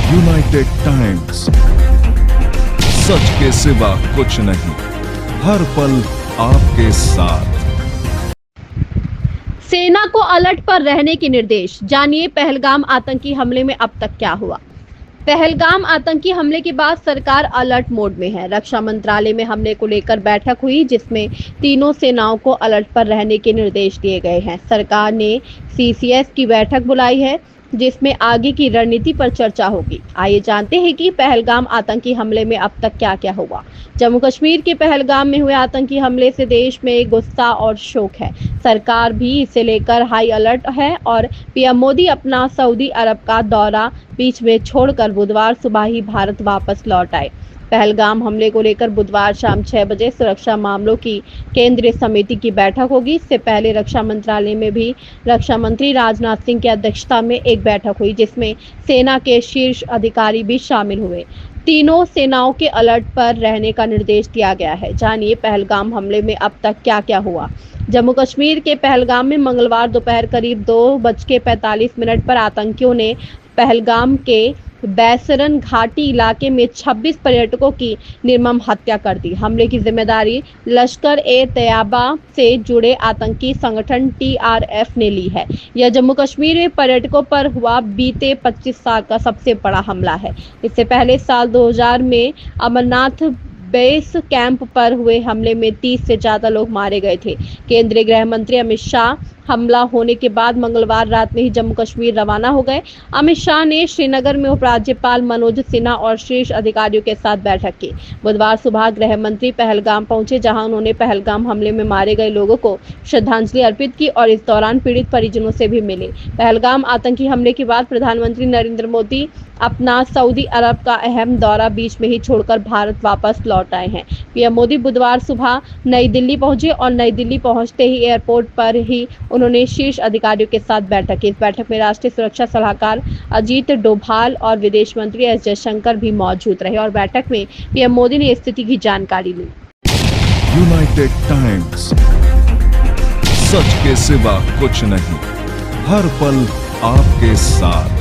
United times, सच के सिवा कुछ नहीं, हर पल आपके साथ। सेना को अलर्ट पर रहने के निर्देश। जानिए पहलगाम आतंकी हमले में अब तक क्या हुआ। पहलगाम आतंकी हमले के बाद सरकार अलर्ट मोड में है। रक्षा मंत्रालय में हमले को लेकर बैठक हुई, जिसमें तीनों सेनाओं को अलर्ट पर रहने के निर्देश दिए गए हैं। सरकार ने सीसीएस की बैठक बुलाई है, जिसमें आगे की रणनीति पर चर्चा होगी। आइए जानते हैं कि पहलगाम आतंकी हमले में अब तक क्या क्या हुआ। जम्मू कश्मीर के पहलगाम में हुए आतंकी हमले से देश में गुस्सा और शोक है। सरकार भी इसे लेकर हाई अलर्ट है और पीएम मोदी अपना सऊदी अरब का दौरा बीच में छोड़कर बुधवार सुबह ही भारत वापस लौट आए। पहलगाम हमले को लेकर बुधवार शाम 6 बजे सुरक्षा मामलों की केंद्रीय समिति की बैठक होगी। इससे पहले रक्षा मंत्रालय में भी रक्षा मंत्री राजनाथ सिंह की अध्यक्षता में एक बैठक हुई, जिसमें सेना के शीर्ष अधिकारी भी शामिल हुए। तीनों सेनाओं के अलर्ट पर रहने का निर्देश दिया गया है। जानिए पहलगाम हमले में अब तक क्या क्या हुआ। जम्मू कश्मीर के पहलगाम में मंगलवार दोपहर करीब 2:45 पर आतंकियों ने पहलगाम के बैसरन घाटी इलाके में 26 पर्यटकों की निर्मम हत्या कर दी। हमले की जिम्मेदारी लश्कर ए तैयबा से जुड़े आतंकी संगठन TRF ने ली है। यह जम्मू कश्मीर में पर्यटकों पर हुआ बीते 25 साल का सबसे बड़ा हमला है। इससे पहले साल 2000 में अमरनाथ बेस कैंप पर हुए हमले में 30 से ज्यादा लोग मारे गए थे। केंद्रीय गृह मंत्री अमित शाह हमला होने के बाद मंगलवार रात में ही जम्मू कश्मीर रवाना हो गए। अमित शाह ने श्रीनगर में उपराज्यपाल मनोज सिन्हा और शीर्ष अधिकारियों के साथ बैठक की। बुधवार सुबह गृह मंत्री पहलगाम पहुंचे, जहां उन्होंने पहलगाम हमले में मारे गए लोगों को श्रद्धांजलि अर्पित की और इस दौरान पीड़ित परिजनों से भी मिले। पहलगाम आतंकी हमले के बाद प्रधानमंत्री नरेंद्र मोदी अपना सऊदी अरब का अहम दौरा बीच में ही छोड़कर भारत वापस लौट आए हैं। पीएम मोदी बुधवार सुबह नई दिल्ली पहुंचे और नई दिल्ली पहुंचते ही एयरपोर्ट पर ही उन्होंने शीर्ष अधिकारियों के साथ बैठक की। इस बैठक में राष्ट्रीय सुरक्षा सलाहकार अजीत डोभाल और विदेश मंत्री एस जयशंकर भी मौजूद रहे और बैठक में पीएम मोदी ने स्थिति की जानकारी ली। यूनाइटेड टाइम्स, सच के सिवा कुछ नहीं, हर पल आपके साथ।